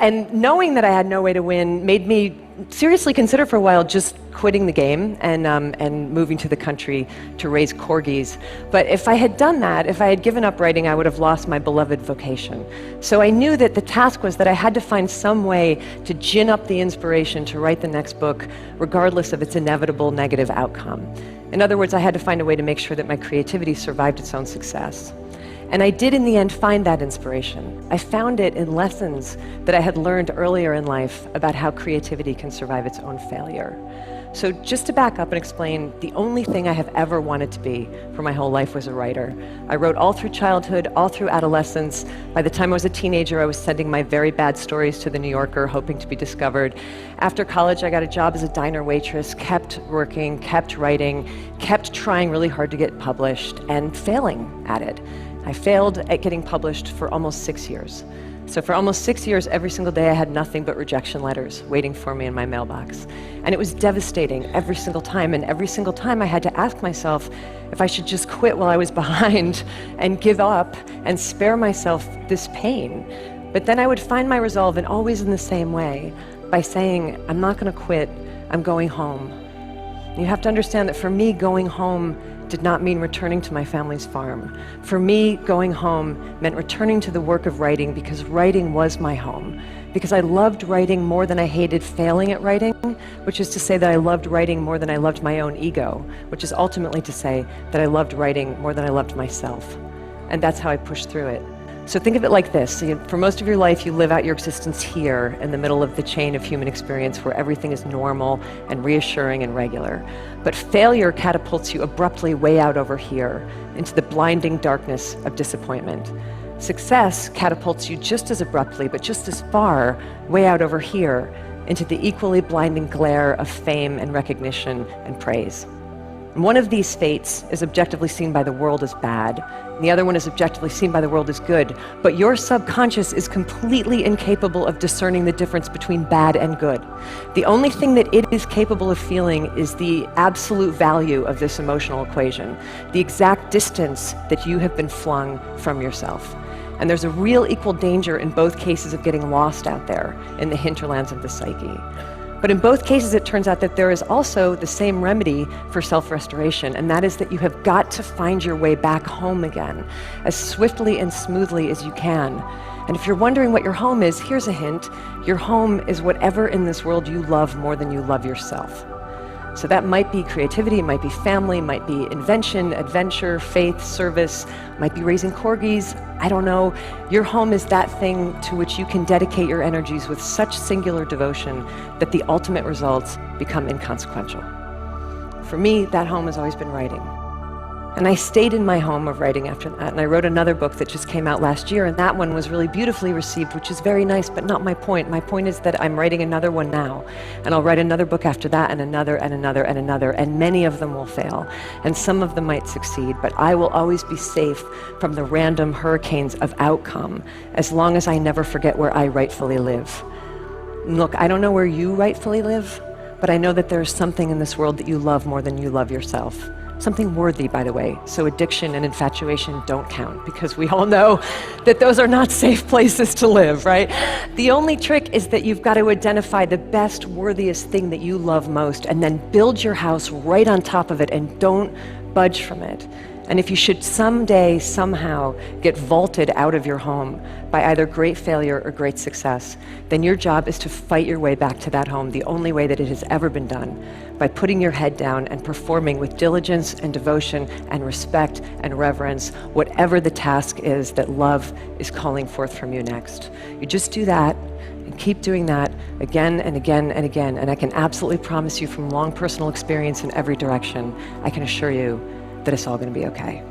And knowing that I had no way to win made me seriously consider for a while just quitting the game and moving to the country to raise corgis. But if I had done that, if I had given up writing, I would have lost my beloved vocation. So I knew that the task was that I had to find some way to gin up the inspiration to write the next book, regardless of its inevitable negative outcome. In other words, I had to find a way to make sure that my creativity survived its own success. And I did in the end find that inspiration. I found it in lessons that I had learned earlier in life about how creativity can survive its own failure. So just to back up and explain, the only thing I have ever wanted to be for my whole life was a writer. I wrote all through childhood, all through adolescence. By the time I was a teenager, I was sending my very bad stories to The New Yorker, hoping to be discovered. After college, I got a job as a diner waitress, kept working, kept writing, kept trying really hard to get published, and failing at it. I failed at getting published for almost 6 years. So for almost 6 years, every single day I had nothing but rejection letters waiting for me in my mailbox. And it was devastating every single time. And every single time I had to ask myself if I should just quit while I was behind and give up and spare myself this pain. But then I would find my resolve, and always in the same way, by saying, I'm not gonna quit, I'm going home. You have to understand that for me, going home did not mean returning to my family's farm. For me, going home meant returning to the work of writing, because writing was my home. Because I loved writing more than I hated failing at writing, which is to say that I loved writing more than I loved my own ego, which is ultimately to say that I loved writing more than I loved myself. And that's how I pushed through it. So think of it like this. For most of your life, you live out your existence here in the middle of the chain of human experience where everything is normal and reassuring and regular. But failure catapults you abruptly way out over here into the blinding darkness of disappointment. Success catapults you just as abruptly, but just as far, way out over here into the equally blinding glare of fame and recognition and praise. One of these fates is objectively seen by the world as bad, and the other one is objectively seen by the world as good, but your subconscious is completely incapable of discerning the difference between bad and good. The only thing that it is capable of feeling is the absolute value of this emotional equation, the exact distance that you have been flung from yourself. And there's a real equal danger in both cases of getting lost out there in the hinterlands of the psyche. But in both cases, it turns out that there is also the same remedy for self-restoration, and that is that you have got to find your way back home again, as swiftly and smoothly as you can. And if you're wondering what your home is, here's a hint. Your home is whatever in this world you love more than you love yourself. So that might be creativity, it might be family, might be invention, adventure, faith, service, might be raising corgis, I don't know. Your home is that thing to which you can dedicate your energies with such singular devotion that the ultimate results become inconsequential. For me, that home has always been writing. And I stayed in my home of writing after that, and I wrote another book that just came out last year, and that one was really beautifully received, which is very nice, but not my point. My point is that I'm writing another one now, and I'll write another book after that, and another, and another, and another, and many of them will fail, and some of them might succeed, but I will always be safe from the random hurricanes of outcome, as long as I never forget where I rightfully live. And look, I don't know where you rightfully live, but I know that there's something in this world that you love more than you love yourself. Something worthy, by the way, so addiction and infatuation don't count, because we all know that those are not safe places to live, right? The only trick is that you've got to identify the best, worthiest thing that you love most, and then build your house right on top of it, and don't budge from it. And if you should someday, somehow, get vaulted out of your home by either great failure or great success, then your job is to fight your way back to that home the only way that it has ever been done, by putting your head down and performing with diligence and devotion and respect and reverence whatever the task is that love is calling forth from you next. You just do that and keep doing that again and again and again, and I can absolutely promise you from long personal experience in every direction, I can assure you that it's all going to be okay.